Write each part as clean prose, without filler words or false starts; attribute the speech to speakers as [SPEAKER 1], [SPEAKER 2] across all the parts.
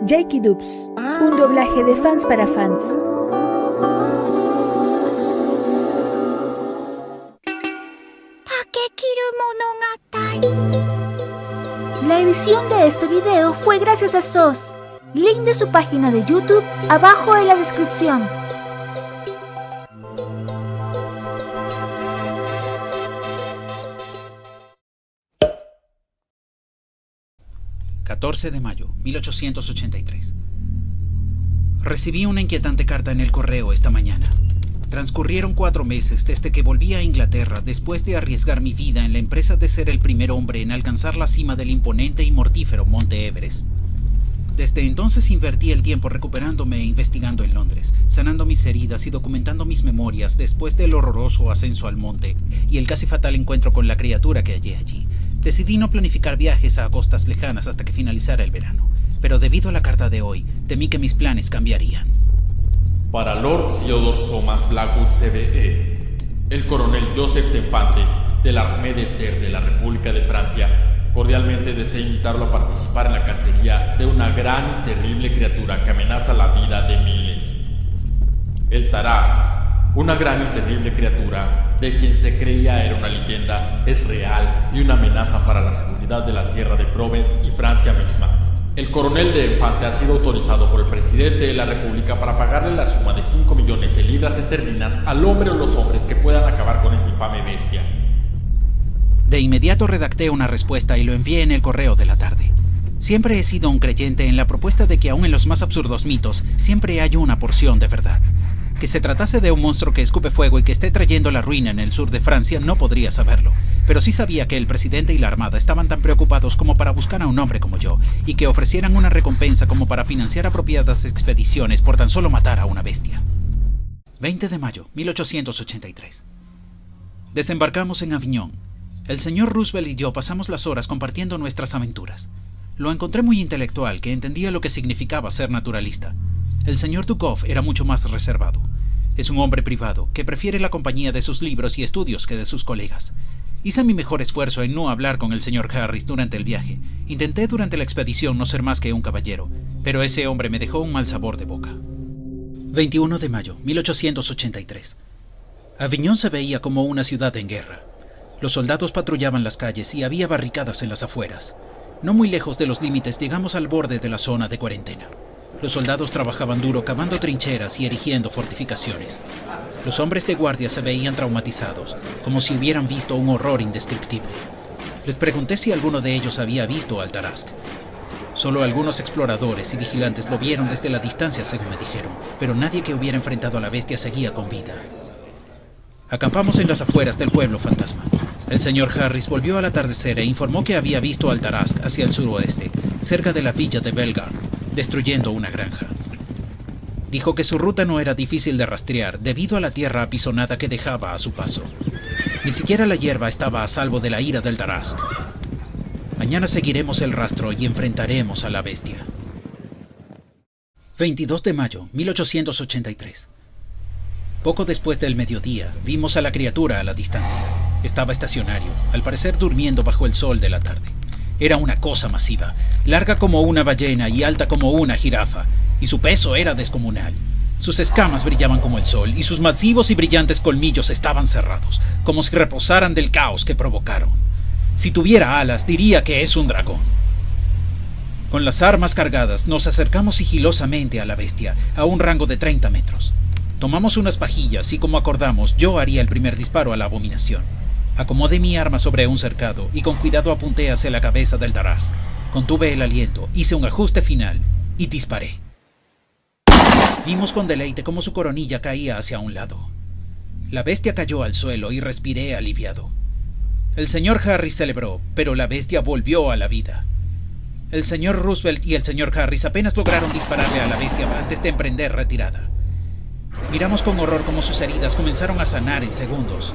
[SPEAKER 1] Jakey Dubs, un doblaje de fans para fans.
[SPEAKER 2] La edición de este video fue gracias a SOS. Link de su página de YouTube abajo en la descripción.
[SPEAKER 3] ...14 de mayo, 1883. Recibí una inquietante carta en el correo esta mañana. Transcurrieron 4 meses desde que volví a Inglaterra después de arriesgar mi vida en la empresa de ser el primer hombre en alcanzar la cima del imponente y mortífero Monte Everest. Desde entonces invertí el tiempo recuperándome e investigando en Londres, sanando mis heridas y documentando mis memorias después del horroroso ascenso al monte y el casi fatal encuentro con la criatura que hallé allí. Decidí no planificar viajes a costas lejanas hasta que finalizara el verano, pero debido a la carta de hoy, temí que mis planes cambiarían.
[SPEAKER 4] Para Lord Theodore Thomas Blackwood CBE, el coronel Joseph Infante de la Armée de Terre de la República de Francia cordialmente desea invitarlo a participar en la cacería de una gran y terrible criatura que amenaza la vida de miles. El Tarasque, una gran y terrible criatura de quien se creía era una leyenda, es real y una amenaza para la seguridad de la tierra de Provence y Francia misma. El coronel de Infante ha sido autorizado por el presidente de la República para pagarle la suma de 5 millones de libras esterlinas al hombre o los hombres que puedan acabar con esta infame bestia.
[SPEAKER 3] De inmediato redacté una respuesta y lo envié en el correo de la tarde. Siempre he sido un creyente en la propuesta de que aun en los más absurdos mitos siempre hay una porción de verdad. Que se tratase de un monstruo que escupe fuego y que esté trayendo la ruina en el sur de Francia no podría saberlo, pero sí sabía que el presidente y la armada estaban tan preocupados como para buscar a un hombre como yo, y que ofrecieran una recompensa como para financiar apropiadas expediciones por tan solo matar a una bestia. 20 de mayo, 1883. Desembarcamos en Avignon. El señor Roosevelt y yo pasamos las horas compartiendo nuestras aventuras. Lo encontré muy intelectual, que entendía lo que significaba ser naturalista. El señor Dukov era mucho más reservado. Es un hombre privado, que prefiere la compañía de sus libros y estudios que de sus colegas. Hice mi mejor esfuerzo en no hablar con el señor Harris durante el viaje. Intenté durante la expedición no ser más que un caballero, pero ese hombre me dejó un mal sabor de boca. 21 de mayo, 1883. Avignon se veía como una ciudad en guerra. Los soldados patrullaban las calles y había barricadas en las afueras. No muy lejos de los límites llegamos al borde de la zona de cuarentena. Los soldados trabajaban duro cavando trincheras y erigiendo fortificaciones. Los hombres de guardia se veían traumatizados, como si hubieran visto un horror indescriptible. Les pregunté si alguno de ellos había visto al Tarasque. Solo algunos exploradores y vigilantes lo vieron desde la distancia, según me dijeron, pero nadie que hubiera enfrentado a la bestia seguía con vida. Acampamos en las afueras del pueblo fantasma. El señor Harris volvió al atardecer e informó que había visto al Tarasque hacia el suroeste, cerca de la villa de Bellegarde, destruyendo una granja. Dijo que su ruta no era difícil de rastrear debido a la tierra apisonada que dejaba a su paso. Ni siquiera la hierba estaba a salvo de la ira del Tarasque. Mañana seguiremos el rastro y enfrentaremos a la bestia. 22 de mayo, 1883. Poco después del mediodía, vimos a la criatura a la distancia. Estaba estacionario, al parecer durmiendo bajo el sol de la tarde. Era una cosa masiva, larga como una ballena y alta como una jirafa, y su peso era descomunal. Sus escamas brillaban como el sol, y sus masivos y brillantes colmillos estaban cerrados, como si reposaran del caos que provocaron. Si tuviera alas, diría que es un dragón. Con las armas cargadas, nos acercamos sigilosamente a la bestia, a un rango de 30 metros. Tomamos unas pajillas y, como acordamos, yo haría el primer disparo a la abominación. Acomodé mi arma sobre un cercado y con cuidado apunté hacia la cabeza del Tarasque. Contuve el aliento, hice un ajuste final y disparé. Vimos con deleite cómo su coronilla caía hacia un lado. La bestia cayó al suelo y respiré aliviado. El señor Harris celebró, pero la bestia volvió a la vida. El señor Roosevelt y el señor Harris apenas lograron dispararle a la bestia antes de emprender retirada. Miramos con horror cómo sus heridas comenzaron a sanar en segundos.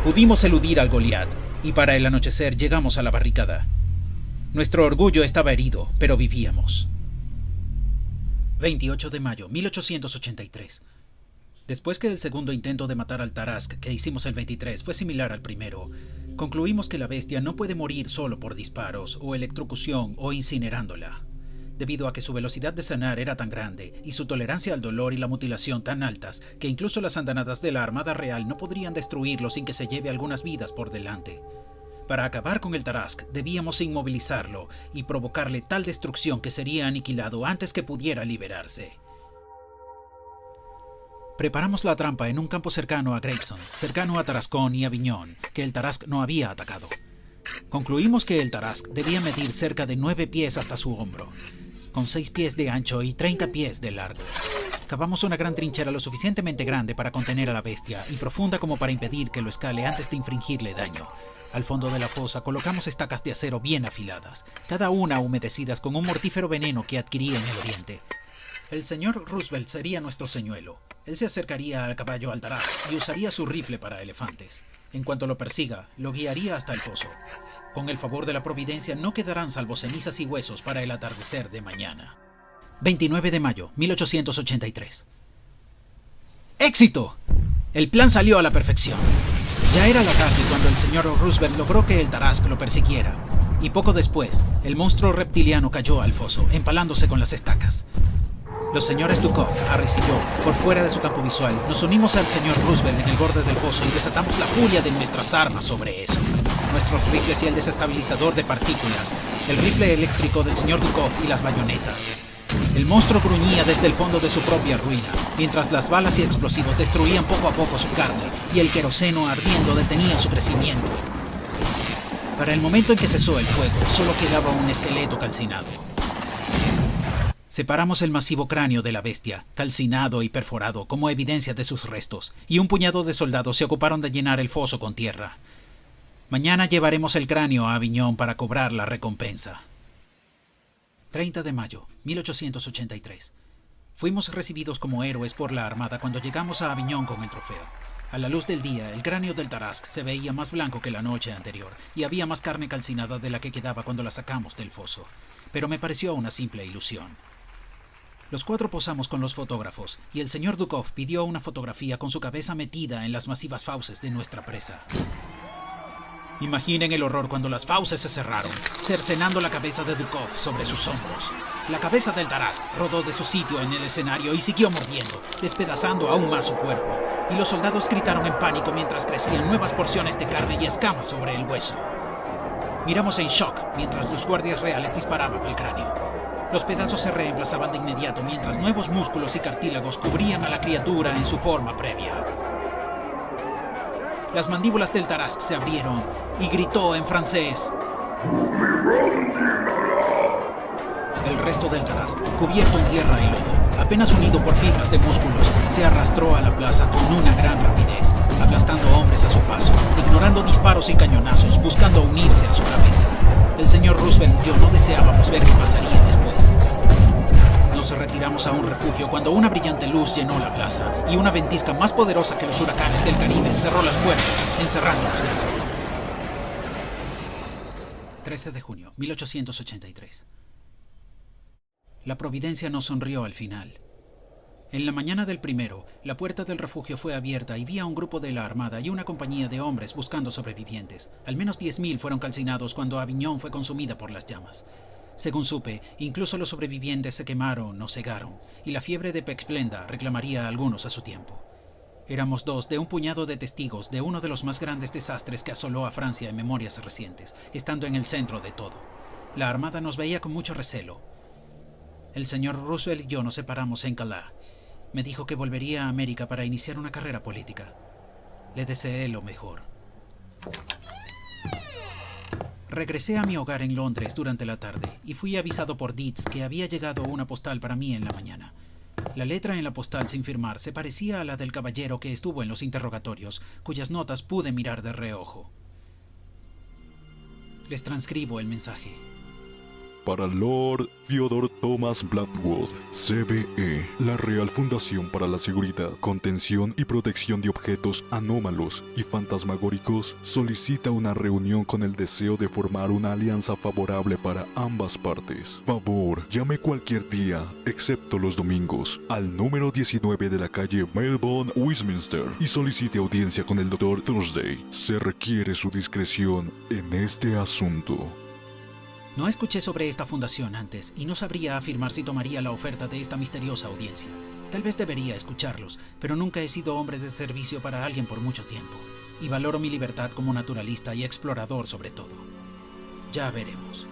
[SPEAKER 3] Pudimos eludir al Goliat, y para el anochecer llegamos a la barricada. Nuestro orgullo estaba herido, pero vivíamos. 28 de mayo, 1883. Después que el segundo intento de matar al Tarasque que hicimos el 23 fue similar al primero, concluimos que la bestia no puede morir solo por disparos, o electrocución, o incinerándola. debido a que su velocidad de sanar era tan grande y su tolerancia al dolor y la mutilación tan altas que incluso las andanadas de la Armada Real no podrían destruirlo sin que se lleve algunas vidas por delante. Para acabar con el Tarrasque debíamos inmovilizarlo y provocarle tal destrucción que sería aniquilado antes que pudiera liberarse. Preparamos la trampa en un campo cercano a Gravesend, cercano a Tarascon y Avignon, que el Tarrasque no había atacado. Concluimos que el Tarrasque debía medir cerca de 9 pies hasta su hombro, con 6 pies de ancho y 30 pies de largo. Cavamos una gran trinchera lo suficientemente grande para contener a la bestia y profunda como para impedir que lo escale antes de infligirle daño. Al fondo de la fosa colocamos estacas de acero bien afiladas, cada una humedecidas con un mortífero veneno que adquiría en el oriente. El señor Roosevelt sería nuestro señuelo. Él se acercaría al caballo al Tarrasque y usaría su rifle para elefantes. En cuanto lo persiga, lo guiaría hasta el foso. Con el favor de la providencia no quedarán salvo cenizas y huesos para el atardecer de mañana. 29 de mayo, 1883. ¡Éxito! El plan salió a la perfección. Ya era la tarde cuando el señor Roosevelt logró que el Tarrasque lo persiguiera, y poco después, el monstruo reptiliano cayó al foso, empalándose con las estacas. Los señores Dukov, Harris y yo, por fuera de su campo visual, nos unimos al señor Roosevelt en el borde del foso y desatamos la furia de nuestras armas sobre eso. Nuestros rifles y el desestabilizador de partículas, el rifle eléctrico del señor Dukov y las bayonetas. El monstruo gruñía desde el fondo de su propia ruina, mientras las balas y explosivos destruían poco a poco su carne y el queroseno ardiendo detenía su crecimiento. Para el momento en que cesó el fuego, solo quedaba un esqueleto calcinado. Separamos el masivo cráneo de la bestia, calcinado y perforado como evidencia de sus restos, y un puñado de soldados se ocuparon de llenar el foso con tierra. Mañana llevaremos el cráneo a Avignon para cobrar la recompensa. 30 de mayo, 1883. Fuimos recibidos como héroes por la Armada cuando llegamos a Avignon con el trofeo. A la luz del día, el cráneo del Tarrasque se veía más blanco que la noche anterior, y había más carne calcinada de la que quedaba cuando la sacamos del foso. Pero me pareció una simple ilusión. Los 4 posamos con los fotógrafos, y el señor Dukov pidió una fotografía con su cabeza metida en las masivas fauces de nuestra presa. Imaginen el horror cuando las fauces se cerraron, cercenando la cabeza de Dukov sobre sus hombros. La cabeza del Tarrasque rodó de su sitio en el escenario y siguió mordiendo, despedazando aún más su cuerpo, y los soldados gritaron en pánico mientras crecían nuevas porciones de carne y escamas sobre el hueso. Miramos en shock mientras los guardias reales disparaban al cráneo. Los pedazos se reemplazaban de inmediato mientras nuevos músculos y cartílagos cubrían a la criatura en su forma previa. Las mandíbulas del Tarrasque se abrieron y gritó en francés: El resto del Tarrasque, cubierto en tierra y lodo, apenas unido por fibras de músculos, se arrastró a la plaza con una gran rapidez, aplastando hombres a su paso, ignorando disparos y cañonazos, buscando unirse a su cabeza. El señor Roosevelt y yo no deseábamos ver qué pasaría después. Nos retiramos a un refugio cuando una brillante luz llenó la plaza y una ventisca más poderosa que los huracanes del Caribe cerró las puertas, encerrándonos dentro. 13 de junio, 1883. La providencia nos sonrió al final. En la mañana del primero, la puerta del refugio fue abierta y vi a un grupo de la Armada y una compañía de hombres buscando sobrevivientes. Al menos 10.000 fueron calcinados cuando Avignon fue consumida por las llamas. Según supe, incluso los sobrevivientes se quemaron o cegaron, y la fiebre de Pexplenda reclamaría a algunos a su tiempo. Éramos 2 de un puñado de testigos de uno de los más grandes desastres que asoló a Francia en memorias recientes, estando en el centro de todo. La Armada nos veía con mucho recelo. El señor Roosevelt y yo nos separamos en Calais. Me dijo que volvería a América para iniciar una carrera política. Le deseé lo mejor. Regresé a mi hogar en Londres durante la tarde y fui avisado por Dietz que había llegado una postal para mí en la mañana. La letra en la postal sin firmar se parecía a la del caballero que estuvo en los interrogatorios, cuyas notas pude mirar de reojo. Les transcribo el mensaje.
[SPEAKER 5] Para Lord Theodore Thomas Blackwood, CBE, la Real Fundación para la Seguridad, Contención y Protección de Objetos Anómalos y Fantasmagóricos solicita una reunión con el deseo de formar una alianza favorable para ambas partes. Favor, llame cualquier día, excepto los domingos, al número 19 de la calle Melbourne, Westminster, y solicite audiencia con el Dr. Thursday. Se requiere su discreción en este asunto.
[SPEAKER 3] No escuché sobre esta fundación antes y no sabría afirmar si tomaría la oferta de esta misteriosa audiencia. Tal vez debería escucharlos, pero nunca he sido hombre de servicio para alguien por mucho tiempo, y valoro mi libertad como naturalista y explorador sobre todo. Ya veremos.